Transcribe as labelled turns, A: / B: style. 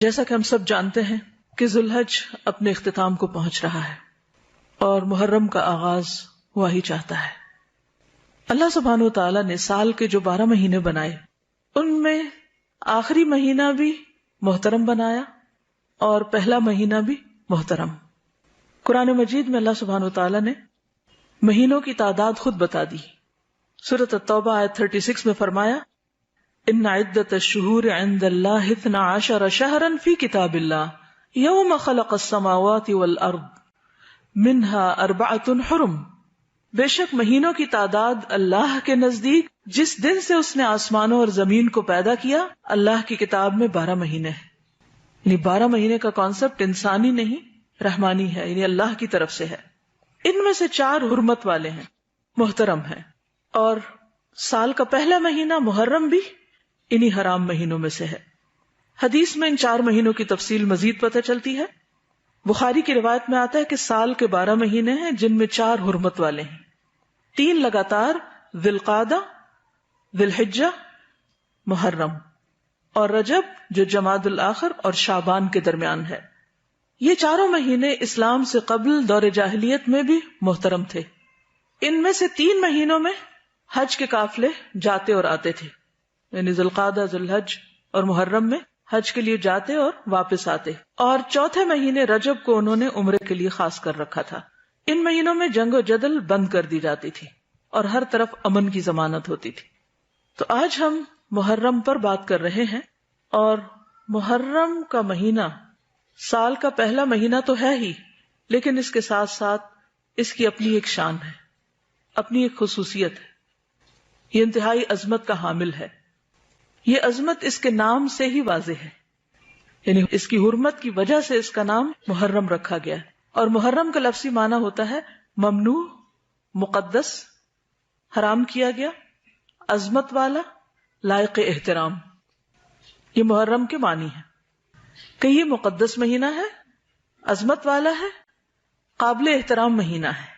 A: جیسا کہ ہم سب جانتے ہیں کہ ذوالحج اپنے اختتام کو پہنچ رہا ہے اور محرم کا آغاز ہوا ہی چاہتا ہے۔ اللہ سبحانہ وتعالی نے سال کے جو 12 مہینے بنائے ان میں آخری مہینہ بھی محترم بنایا اور پہلا مہینہ بھی محترم۔ قرآن مجید میں اللہ سبحانہ وتعالی نے مہینوں کی تعداد خود بتا دی۔ سورۃ التوبہ آیت 36 میں فرمایا ان عدۃ الشہور عند اللہ 12 شہرا فی کتاب اللہ یوم خلق السماوات والارض منها 4 حرم، بے شک مہینوں کی تعداد اللہ کے نزدیک جس دن سے اس نے آسمانوں اور زمین کو پیدا کیا اللہ کی کتاب میں 12 مہینے ہیں۔ یعنی 12 مہینے کا کانسیپٹ انسانی نہیں رحمانی ہے، یعنی اللہ کی طرف سے ہے۔ ان میں سے 4 حرمت والے ہیں، محترم ہیں، اور سال کا پہلا مہینہ محرم بھی انہی حرام مہینوں میں سے ہے۔ حدیث میں ان 4 مہینوں کی تفصیل مزید پتہ چلتی ہے۔ بخاری کی روایت میں آتا ہے کہ سال کے 12 مہینے ہیں جن میں 4 حرمت والے ہیں، 3 لگاتار ذی القعدہ، ذی الحجہ، محرم، اور رجب جو جمادی الاخر اور شعبان کے درمیان ہے۔ یہ 4 مہینے اسلام سے قبل دور جاہلیت میں بھی محترم تھے۔ ان میں سے 3 مہینوں میں حج کے قافلے جاتے اور آتے تھے، یعنی ذی القعدہ، ذی الحج اور محرم میں حج کے لیے جاتے اور واپس آتے، اور چوتھے مہینے رجب کو انہوں نے عمرے کے لیے خاص کر رکھا تھا۔ ان مہینوں میں جنگ و جدل بند کر دی جاتی تھی اور ہر طرف امن کی ضمانت ہوتی تھی۔ تو آج ہم محرم پر بات کر رہے ہیں، اور محرم کا مہینہ سال کا پہلا مہینہ تو ہے ہی، لیکن اس کے ساتھ ساتھ اس کی اپنی ایک شان ہے، اپنی ایک خصوصیت ہے۔ یہ انتہائی عظمت کا حامل ہے۔ یہ عظمت اس کے نام سے ہی واضح ہے، یعنی اس کی حرمت کی وجہ سے اس کا نام محرم رکھا گیا ہے۔ اور محرم کا لفظی معنی ہوتا ہے ممنوع، مقدس، حرام کیا گیا، عظمت والا، لائق احترام۔ یہ محرم کے معنی ہے کہ یہ مقدس مہینہ ہے، عظمت والا ہے، قابل احترام مہینہ ہے۔